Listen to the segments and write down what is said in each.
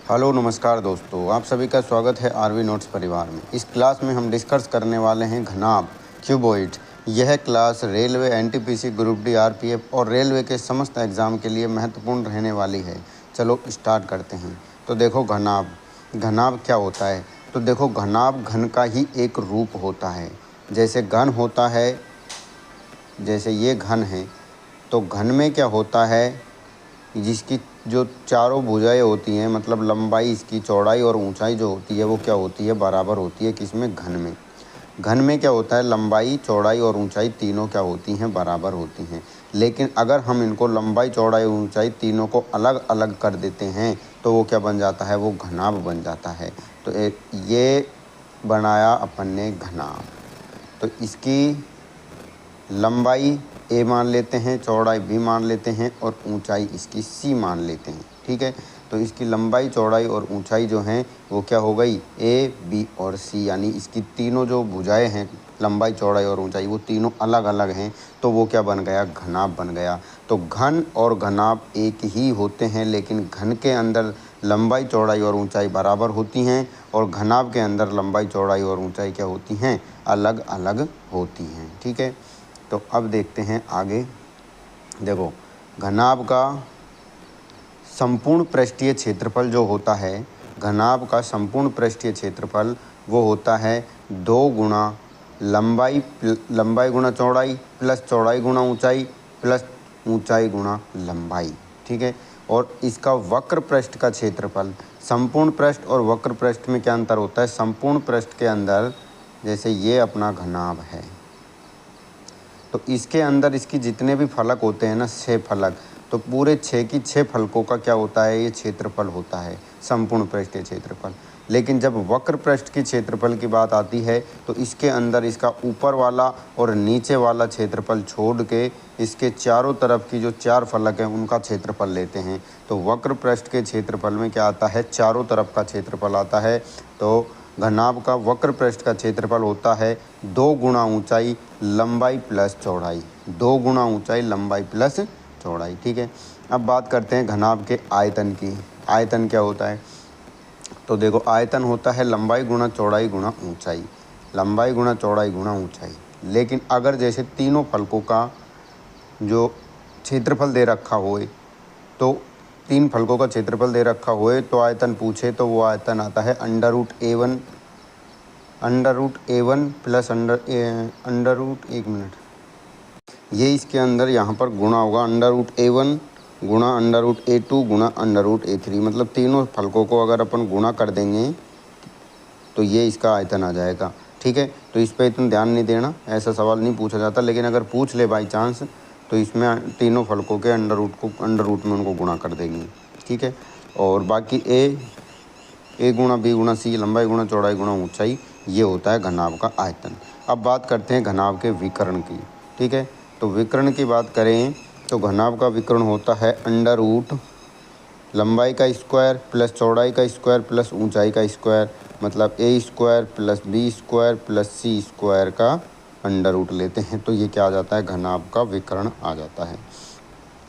Hello नमस्कार दोस्तों, आप सभी का स्वागत है आरवी नोट्स परिवार में। इस क्लास में हम डिस्कस करने वाले हैं घनाभ क्यूबॉइड। यह class railway, NTPC, group D, RPF और रेलवे के समस्त एग्ज़ाम के लिए महत्वपूर्ण रहने वाली है। चलो स्टार्ट करते हैं। तो देखो घनाभ क्या होता है। तो देखो घनाभ घन का ही एक रूप होता है। जैसे घन होता है, जैसे ये घन है, तो घन में क्या होता है, जिसकी जो चारों भुजाएं होती हैं, मतलब लंबाई, इसकी चौड़ाई और ऊंचाई जो होती है वो क्या होती है, बराबर होती है। किसमें? घन में। घन में क्या होता है, लंबाई, चौड़ाई और ऊंचाई तीनों क्या होती हैं, बराबर होती हैं। लेकिन अगर हम इनको लंबाई, चौड़ाई और ऊंचाई तीनों को अलग अलग कर देते हैं तो वो क्या बन जाता है, वो घनाभ बन जाता है। तो ये बनाया अपन ने घनाभ। तो इसकी लंबाई ए मान लेते हैं, चौड़ाई बी मान लेते हैं और ऊंचाई इसकी सी मान लेते हैं। ठीक है, तो इसकी लंबाई, चौड़ाई और ऊंचाई जो हैं वो क्या हो गई, ए, बी और सी, यानी इसकी तीनों जो भुजाएं हैं, लंबाई, चौड़ाई और ऊंचाई, वो तीनों अलग अलग हैं। तो वो क्या बन गया, घनाभ बन गया। तो घन और घनाभ एक ही होते हैं, लेकिन घन के अंदर लंबाई, चौड़ाई और ऊंचाई बराबर होती हैं और घनाभ के अंदर लंबाई, चौड़ाई और ऊंचाई क्या होती हैं, अलग अलग होती हैं। ठीक है, तो अब देखते हैं आगे। देखो घनाभ का संपूर्ण पृष्ठीय क्षेत्रफल जो होता है, घनाभ का संपूर्ण पृष्ठीय क्षेत्रफल वो होता है 2 गुणा लंबाई गुणा चौड़ाई प्लस चौड़ाई गुणा ऊंचाई प्लस ऊंचाई गुणा लंबाई। ठीक है, और इसका वक्र पृष्ठ का क्षेत्रफल, संपूर्ण पृष्ठ और वक्र पृष्ठ में क्या अंतर होता है, संपूर्ण पृष्ठ के अंदर जैसे ये अपना घनाभ है, तो इसके अंदर इसकी जितने भी फलक होते हैं ना, 6 फलक, तो पूरे 6 की 6 फलकों का क्या होता है, ये क्षेत्रफल होता है, संपूर्ण पृष्ठीय क्षेत्रफल। लेकिन जब वक्र पृष्ठ की क्षेत्रफल की बात आती है तो इसके अंदर इसका ऊपर वाला और नीचे वाला क्षेत्रफल छोड़ के इसके चारों तरफ की जो 4 फलक हैं उनका क्षेत्रफल लेते हैं। तो वक्र पृष्ठ के क्षेत्रफल में क्या आता है, चारों तरफ का क्षेत्रफल आता है। तो घनाभ का वक्र पृष्ठ का क्षेत्रफल होता है 2 गुणा ऊंचाई लंबाई प्लस चौड़ाई, 2 गुणा ऊंचाई लंबाई प्लस चौड़ाई। ठीक है, अब बात करते हैं घनाभ के आयतन की। आयतन क्या होता है, तो देखो आयतन होता है लंबाई गुणा चौड़ाई गुणा ऊंचाई, लंबाई गुणा चौड़ाई गुणा ऊंचाई। लेकिन अगर जैसे तीनों फलकों का जो क्षेत्रफल दे रखा होए, तो 3 फलकों का क्षेत्रफल दे रखा होए तो आयतन पूछे तो वो आयतन आता है अंडर रूट ए वन प्लस एक मिनट, ये इसके अंदर यहाँ पर गुणा होगा, अंडर रूट ए 1 गुणा अंडर रूट ए 2 गुणा अंडर रूट ए 3, मतलब तीनों फलकों को अगर अपन गुणा कर देंगे तो ये इसका आयतन आ जाएगा। ठीक है, तो इस पर इतना ध्यान नहीं देना, ऐसा सवाल नहीं पूछा जाता, लेकिन अगर पूछ ले बाई चांस तो इसमें तीनों फलकों के अंडर रूट में उनको गुणा कर देंगे। ठीक है, और बाकी ए गुणा बी गुणा सी, लंबाई गुणा चौड़ाई गुणा ऊंचाई, ये होता है घनाभ का आयतन। अब बात करते हैं घनाभ के विकर्ण की। ठीक है, तो विकर्ण की बात करें तो घनाभ का विकर्ण होता है अंडर रूट लंबाई का स्क्वायर प्लस चौड़ाई का स्क्वायर प्लस ऊंचाई का स्क्वायर, मतलब a square plus b square plus c square का अंडर रूट लेते हैं, तो ये क्या आ जाता है, घनाभ का विकर्ण आ जाता है।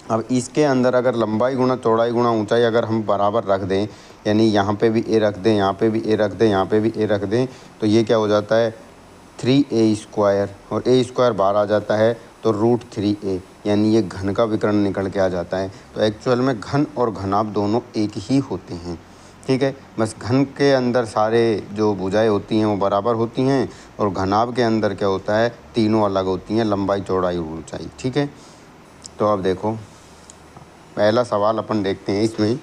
अब इसके अंदर अगर लंबाई गुणा चौड़ाई गुणा ऊंचाई अगर हम बराबर रख दें, यानी यहाँ पे भी ए रख दें, यहाँ पे भी ए रख दें, यहाँ पे भी ए रख दें, तो ये क्या हो जाता है 3a स्क्वायर, और ए स्क्वायर बाहर आ जाता है तो √3a, यानी ये घन का विकर्ण निकल के आ जाता है। तो एक्चुअल में घन और घनाभ दोनों एक ही होते हैं। ठीक है, बस घन के अंदर सारे जो भुजाएं होती हैं वो बराबर होती हैं और घनाभ के अंदर क्या होता है, तीनों अलग होती हैं, लंबाई, चौड़ाई और ऊंचाई। ठीक है, तो अब देखो पहला सवाल अपन देखते हैं। इसमें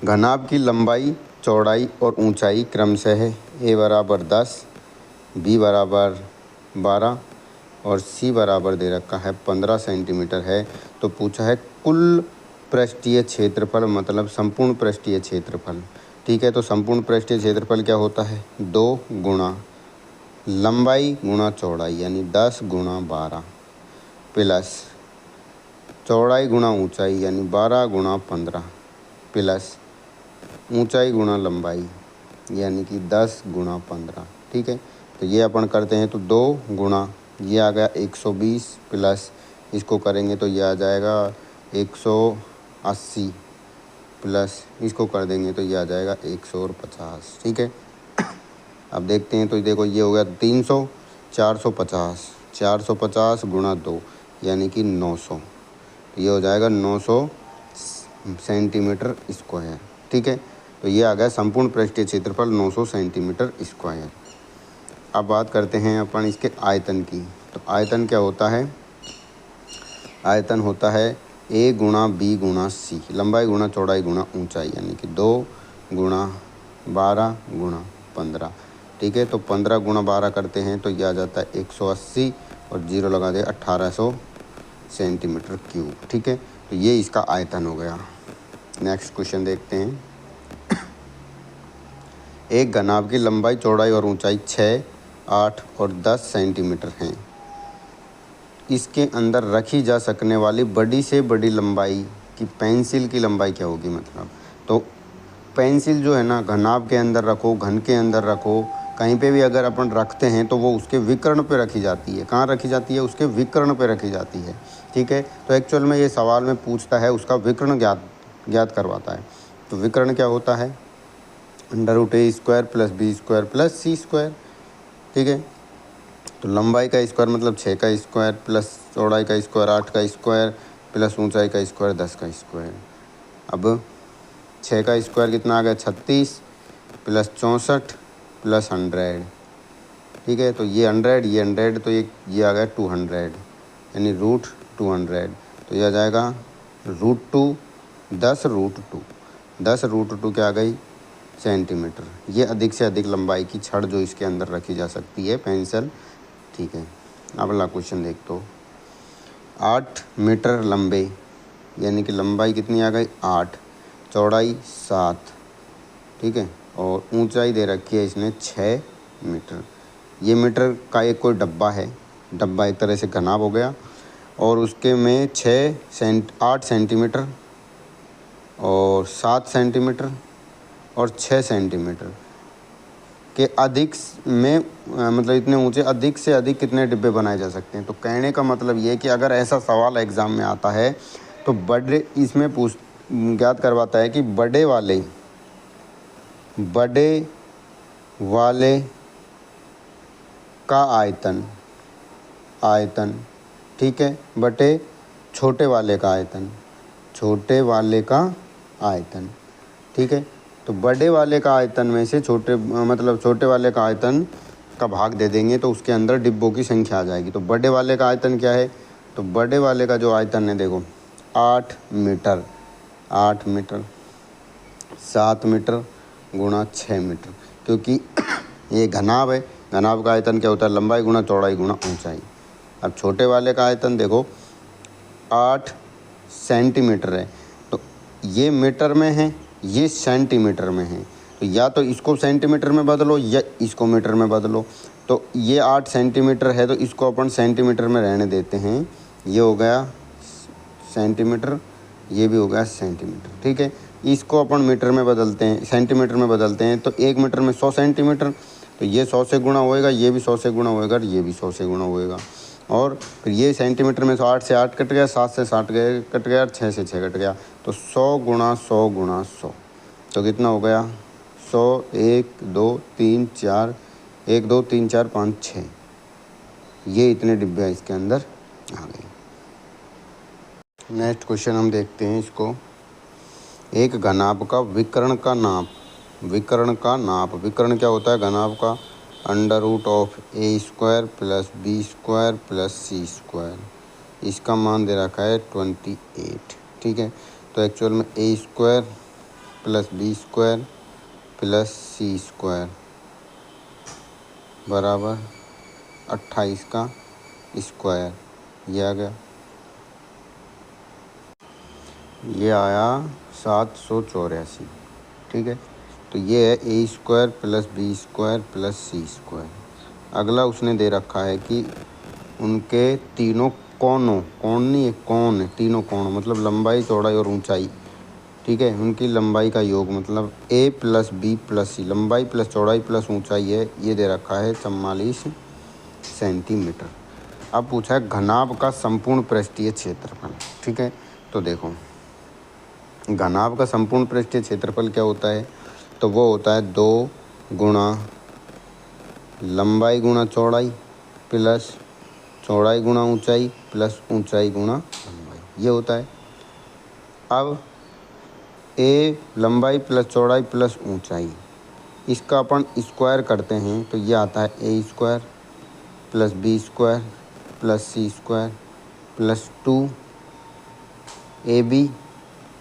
घनाभ की लंबाई, चौड़ाई और ऊंचाई क्रमशः है ए बराबर 10, बी बराबर 12 और सी बराबर दे रखा है 15 सेंटीमीटर है। तो पूछा है कुल पृष्ठीय क्षेत्रफल, मतलब संपूर्ण पृष्ठीय क्षेत्रफल। ठीक है, तो संपूर्ण पृष्ठीय क्षेत्रफल क्या होता है, 2 गुणा लंबाई गुणा चौड़ाई, यानी 10 गुणा 12 प्लस चौड़ाई गुणा ऊंचाई, यानी 12 गुणा 15 प्लस ऊंचाई गुणा लंबाई, यानी कि 10 गुणा 15। ठीक है, तो ये अपन करते हैं तो 2 गुणा, ये आ गया 120 प्लस इसको करेंगे तो ये आ जाएगा 180 प्लस इसको कर देंगे तो ये आ जाएगा 100 और 50। ठीक है, अब देखते हैं तो देखो ये हो गया 300, 450, 450 गुणा 2 यानी कि 900, ये हो जाएगा 900 सेंटीमीटर स्क्वायर। ठीक है, तो ये आ गया संपूर्ण पृष्ठीय क्षेत्रफल 900 सेंटीमीटर स्क्वायर। अब बात करते हैं अपन इसके आयतन की। तो आयतन क्या होता है? आयतन होता है A गुणा B गुणा C, लंबाई गुणा चौड़ाई गुणा ऊंचाई, यानी कि 2 गुणा 12 गुणा 15। ठीक है, तो 15 गुणा 12 करते हैं तो यह आ जाता है 180 और 0 लगा दे 1800 सेंटीमीटर क्यूब। ठीक है, तो ये इसका आयतन हो गया। नेक्स्ट क्वेश्चन देखते हैं। एक घनाभ की लंबाई चौड़ाई और ऊंचाई 6, 8 और 10 सेंटीमीटर हैं। इसके अंदर रखी जा सकने वाली बड़ी से बड़ी लंबाई की पेंसिल की लंबाई क्या होगी? मतलब तो पेंसिल जो है ना, घनाभ के अंदर रखो, घन के अंदर रखो, कहीं पे भी अगर अपन रखते हैं तो वो उसके विकर्ण पे रखी जाती है। कहाँ रखी जाती है? उसके विकर्ण पे रखी जाती है। ठीक है, तो एक्चुअल में ये सवाल में पूछता है उसका विकर्ण ज्ञात करवाता है। तो विकर्ण क्या होता है? √a² + b² + c²। ठीक है, तो लंबाई का स्क्वायर मतलब 6 का स्क्वायर प्लस चौड़ाई का स्क्वायर 8 का स्क्वायर प्लस ऊंचाई का स्क्वायर 10 का स्क्वायर। अब 6 का स्क्वायर कितना आ गया? 36 प्लस 64 प्लस 100। ठीक है, तो ये 100, ये 100, तो ये आ गया 200, यानी √200। तो ये आ जाएगा √2, 10√2, 10√2 क्या आ गई? सेंटीमीटर। ये अधिक से अधिक लंबाई की छड़ जो इसके अंदर रखी जा सकती है, पेंसिल। ठीक है, अगला क्वेश्चन देख। तो 8 मीटर लंबे, यानी कि लंबाई कितनी आ गई? 8, चौड़ाई 7। ठीक है, और ऊंचाई दे रखी है इसने 6 मीटर। ये मीटर का एक कोई डब्बा है, डब्बा एक तरह से घनाभ हो गया, और उसके में 8 सेंटीमीटर और 7 सेंटीमीटर और 6 सेंटीमीटर के अधिक में मतलब इतने ऊंचे अधिक से अधिक कितने डिब्बे बनाए जा सकते हैं? तो कहने का मतलब ये कि अगर ऐसा सवाल एग्ज़ाम में आता है तो इसमें ज्ञात करवाता है कि बड़े वाले का आयतन, ठीक है, बटे छोटे वाले का आयतन, ठीक है। तो बड़े वाले का आयतन में से छोटे वाले का आयतन का भाग दे देंगे तो उसके अंदर डिब्बों की संख्या आ जाएगी। तो बड़े वाले का आयतन क्या है? तो बड़े वाले का जो आयतन है देखो 8 मीटर, 7 मीटर गुणा 6 मीटर, क्योंकि ये घनाभ है। घनाभ का आयतन क्या होता है? लंबाई गुणा चौड़ाई गुणा ऊंचाई। अब छोटे वाले का आयतन देखो 8 सेंटीमीटर है, तो ये मीटर में है, ये सेंटीमीटर में है, तो या तो इसको सेंटीमीटर में बदलो या इसको मीटर में बदलो। तो ये 8 सेंटीमीटर है तो इसको अपन सेंटीमीटर में रहने देते हैं, ये हो गया सेंटीमीटर, ये भी हो गया सेंटीमीटर। ठीक है, इसको अपन मीटर में बदलते हैं, सेंटीमीटर में बदलते हैं, तो 1 मीटर में 100 सेंटीमीटर, तो ये 100 से गुणा होएगा, ये भी 100 से गुणा होएगा और ये भी 100 से गुणा होएगा। और फिर ये सेंटीमीटर में 8 से 8 कट गया, 7 से 7 कट गया, 6 से 6 कट गया, तो 100 गुणा 100 गुणा 100, तो कितना हो गया? 100, 1 2 3 4, 1 2 3 4 5 6, ये इतने डिब्बे इसके अंदर आ गए। नेक्स्ट क्वेश्चन हम देखते हैं इसको। एक घनाभ का विकर्ण का नाप। विकर्ण क्या होता है घनाभ का? √a² + b² + c²। इसका मान दे रखा है 28। ठीक है, तो एक्चुअल में a² + b² + c² बराबर 28 का स्क्वायर, ये आ गया, ये आया 784। ठीक है, तो ये है a² + b² + c²। अगला उसने दे रखा है कि उनके तीनों कोणों, तीनों कोण मतलब लंबाई चौड़ाई और ऊंचाई, ठीक है, उनकी लंबाई का योग मतलब a + b + c, लंबाई प्लस चौड़ाई प्लस ऊंचाई है, ये दे रखा है 44 सेंटीमीटर। अब पूछा है घनाभ का संपूर्ण पृष्ठीय क्षेत्रफल। ठीक है, तो देखो घनाभ का संपूर्ण पृष्ठीय क्षेत्रफल क्या होता है, तो वो होता है 2 गुणा लंबाई गुणा चौड़ाई प्लस चौड़ाई गुणा ऊंचाई प्लस ऊंचाई गुणा लंबाई, ये होता है। अब ए लंबाई प्लस चौड़ाई प्लस ऊंचाई, इसका अपन स्क्वायर करते हैं तो ये आता है a square plus b square plus c square plus 2ab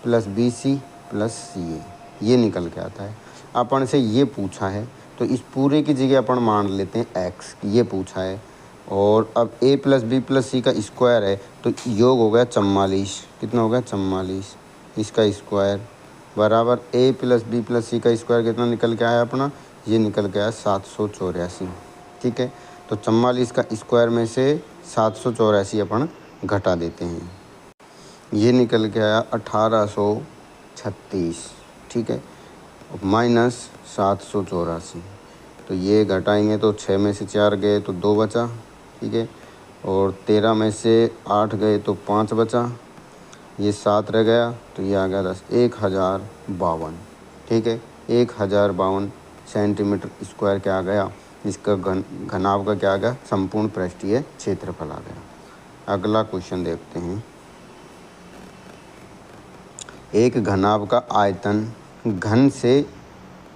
plus b c plus c a, ये निकल के आता है। अपन से ये पूछा है तो इस पूरे की जगह अपन मान लेते हैं x, ये पूछा है। और अब a प्लस बी प्लस सी का स्क्वायर है तो योग हो गया 44, कितना हो गया 44, इसका स्क्वायर बराबर a प्लस बी प्लस सी का स्क्वायर कितना निकल के आया अपना, ये निकल के आया 784। ठीक है, तो 44 का स्क्वायर में से 784 अपन घटा देते हैं, ये निकल के आया 1836। ठीक है, माइनस 784, तो ये घटाएंगे तो 6 में से 4 गए तो 2 बचा। ठीक है, और 13 में से 8 गए तो 5 बचा, ये 7 रह गया तो ये आ गया 10, 1052। ठीक है, 1052 सेंटीमीटर स्क्वायर क्या आ गया, इसका घनाभ का क्या आ गया, संपूर्ण पृष्ठीय क्षेत्रफल आ गया। अगला क्वेश्चन देखते हैं। एक घनाभ का आयतन घन से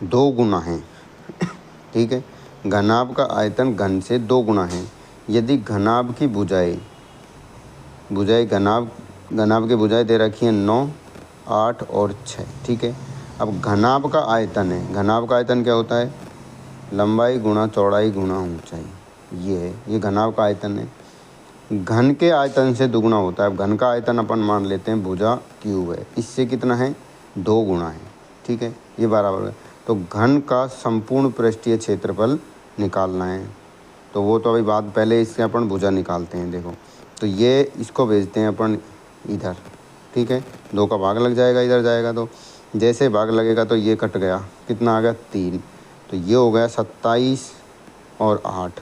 2 गुना है। ठीक है, घनाभ का आयतन घन से 2 गुना है यदि घनाभ की भुजाएं घनाभ की भुजाएं दे रखी हैं 9, 8 और 6। ठीक है, अब घनाभ का आयतन है, घनाभ का आयतन क्या होता है, लंबाई गुणा चौड़ाई गुणा ऊंचाई, ये है, ये घनाभ का आयतन है। घन के आयतन से दुगुना होता है। अब घन का आयतन अपन मान लेते हैं भुजा क्यूब है, इससे कितना है 2 गुना है। ठीक है, ये बराबर है। तो घन का संपूर्ण पृष्ठीय क्षेत्रफल निकालना है, तो वो तो अभी बात, पहले इससे अपन भुजा निकालते हैं। देखो, तो ये इसको भेजते हैं अपन इधर। ठीक है, 2 का भाग लग जाएगा, इधर जाएगा तो जैसे भाग लगेगा तो ये कट गया, कितना आ गया 3, तो ये हो गया 27 और 8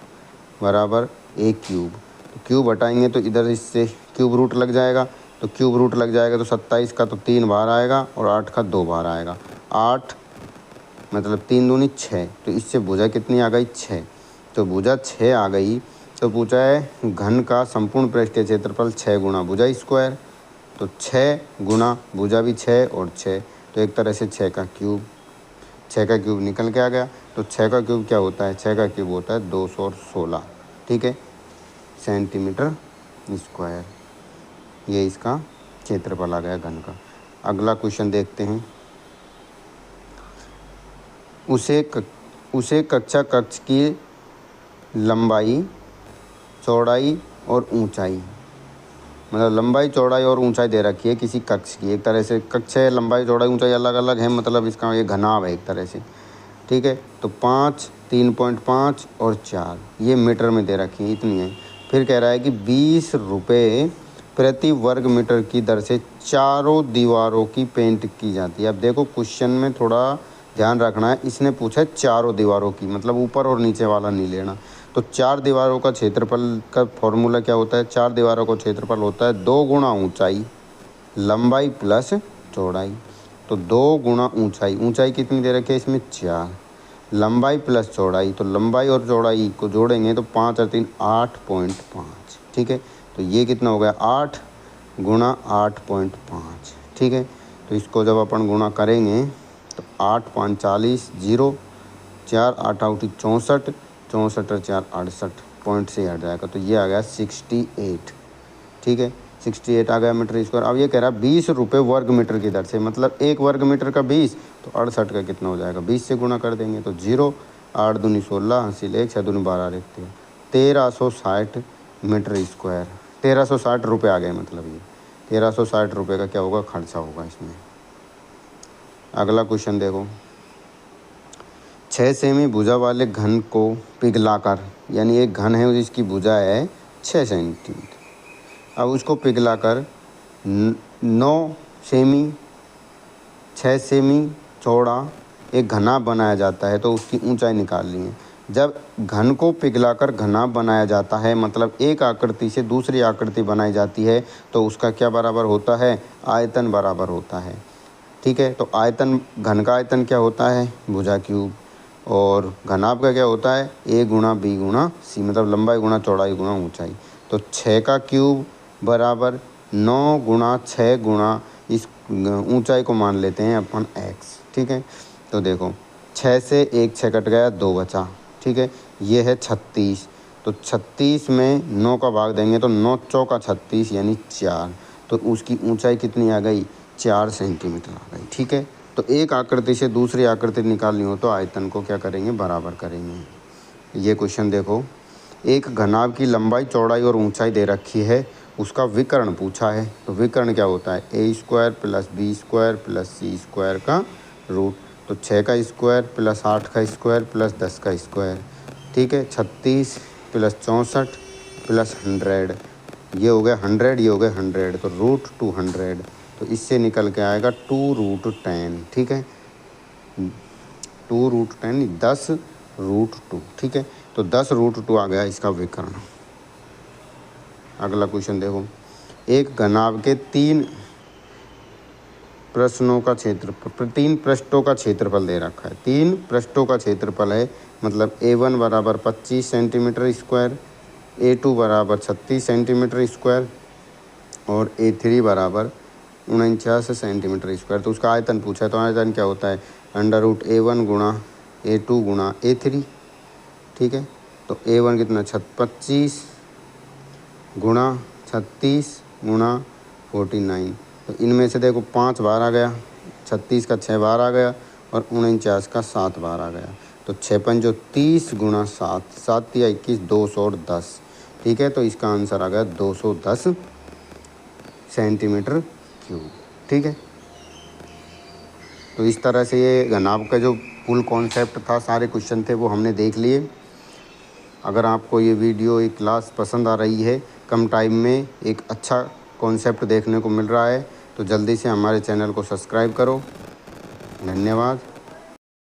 बराबर 1 क्यूब। तो क्यूब हटाएंगे तो इधर इससे क्यूब रूट लग जाएगा, तो क्यूब रूट लग जाएगा तो 27 का तो 3 बाहर आएगा और 8 का 2 बाहर आएगा। 8 मतलब 3 दूनी 6, तो इससे भुजा कितनी आ गई 6, तो भुजा 6 आ गई। तो पूछा है घन का संपूर्ण पृष्ठीय क्षेत्रफल 6 गुना भुजा स्क्वायर, तो 6 गुना भुजा भी 6 और 6, तो एक तरह से 6 का क्यूब, 6 का क्यूब निकल के आ गया। तो 6 का क्यूब क्या होता है, 6 का क्यूब होता है 216। ठीक है, सेंटीमीटर स्क्वायर, ये इसका क्षेत्रफल आ गया घन का। अगला क्वेश्चन देखते हैं। उसे कक्षा कक्ष की लंबाई चौड़ाई और ऊंचाई, मतलब लंबाई चौड़ाई और ऊंचाई दे रखी है किसी कक्ष की। एक तरह से कक्ष है, लंबाई चौड़ाई ऊंचाई अलग अलग है, मतलब इसका ये घनाभ है एक तरह से। ठीक है, तो 5, 3.5 और 4 ये मीटर में दे रखी है, इतनी है। फिर कह रहा है कि 20 रुपये प्रति वर्ग मीटर की दर से चारों दीवारों की पेंट की जाती है। अब देखो क्वेश्चन में थोड़ा ध्यान रखना है, इसने पूछा है चारों दीवारों की, मतलब ऊपर और नीचे वाला नहीं लेना। तो 4 दीवारों का क्षेत्रफल का फॉर्मूला क्या होता है, 4 दीवारों का क्षेत्रफल होता है 2 गुणा ऊंचाई लंबाई प्लस चौड़ाई। तो 2 गुणा ऊंचाई, ऊंचाई कितनी दे रखी है इसमें 4, लंबाई प्लस चौड़ाई, तो लंबाई और चौड़ाई को जोड़ेंगे तो 5 और 3 8.5। ठीक है, तो ये कितना हो गया 8 गुणा 8.5। ठीक है, तो इसको जब अपन गुणा करेंगे तो 8 5 40, 0 4 8 8 64, 64 और 4 68, पॉइंट से हट जाएगा, तो ये आ गया 68। ठीक है, 68 आ गया मीटर स्क्वायर। अब ये कह रहा है 20 रुपये वर्ग मीटर की दर से, मतलब 1 वर्ग मीटर का 20, तो 68 का कितना हो जाएगा, 20 से गुणा कर देंगे तो 0, 8 दूनी 16, हासिल 1, 6 दूनी 12 रखते हैं, 1360 मीटर स्क्वायर, 1360 रुपये आ गए, मतलब ये 1360 रुपये का क्या होगा, खर्चा होगा इसमें। अगला क्वेश्चन देखो। 6 सेमी भुजा वाले घन को पिघलाकर, यानी एक घन है जिसकी भुजा है 6 सेंटीमीटर, अब उसको पिघलाकर 9 सेमी 6 सेमी चौड़ा एक घनाभ बनाया जाता है, तो उसकी ऊंचाई निकालनी है। जब घन को पिघलाकर घनाभ बनाया जाता है, मतलब एक आकृति से दूसरी आकृति बनाई जाती है, तो उसका क्या बराबर होता है, आयतन बराबर होता है। ठीक है। तो आयतन, घन का आयतन क्या होता है, भुजा क्यूब, और घनाभ का क्या होता है, ए गुणा बी गुणा सी, मतलब लंबाई गुणा चौड़ाई गुणा ऊंचाई। तो 6 का क्यूब बराबर 9 गुणा 6 गुणा इस ऊंचाई को मान लेते हैं अपन x, ठीक है। तो देखो 6 से 1 6 कट गया, 2 बचा, ठीक है। ये है 36, तो 36 में 9 का भाग देंगे तो 9 चौका 36 यानी 4, तो उसकी ऊंचाई कितनी आ गई, 4 सेंटीमीटर आ गई, ठीक है। तो एक आकृति से दूसरी आकृति निकालनी हो तो आयतन को क्या करेंगे, बराबर करेंगे। ये क्वेश्चन देखो, एक घनाभ की लंबाई चौड़ाई और ऊंचाई दे रखी है, उसका विकर्ण पूछा है। तो विकर्ण क्या होता है, a square plus b square plus c square का रूट। तो 6 का स्क्वायर प्लस 8 का स्क्वायर प्लस 10 का स्क्वायर, ठीक है। 36 प्लस 64 प्लस 100, ये हो गया 100, ये हो गया 100, तो रूट 200। तो इससे निकल के आएगा 2√10, ठीक है। 2√10 10√2, ठीक है। तो 10√2 आ गया इसका विकर्ण। अगला क्वेश्चन देखो, एक घनाभ के 3 पृष्ठों का क्षेत्रफल दे रखा है। 3 पृष्ठों का क्षेत्रफल है, मतलब A1 बराबर 25 सेंटीमीटर स्क्वायर, A2 बराबर 36 सेंटीमीटर स्क्वायर और A3 बराबर 49 सेंटीमीटर स्क्वायर। तो उसका आयतन पूछा है। तो आयतन क्या होता है, √A1 गुणा A2 गुणा A3, ठीक है। तो A1 कितना 25 गुणा 36 गुणा 49, तो इनमें से देखो 5 बार आ गया, 36 का 6 बार आ गया और 49 का 7 बार आ गया। तो 6 पंजो 30 गुणा 7, 7 या 21, 210, ठीक है। तो इसका आंसर आ गया 210 सेंटीमीटर क्यूब, ठीक है। तो इस तरह से ये घनाभ का जो फुल कॉन्सेप्ट था, सारे क्वेश्चन थे वो हमने देख लिए। अगर आपको ये वीडियो, ये क्लास पसंद आ रही है, कम टाइम में एक अच्छा कॉन्सेप्ट देखने को मिल रहा है, तो जल्दी से हमारे चैनल को सब्सक्राइब करो। धन्यवाद।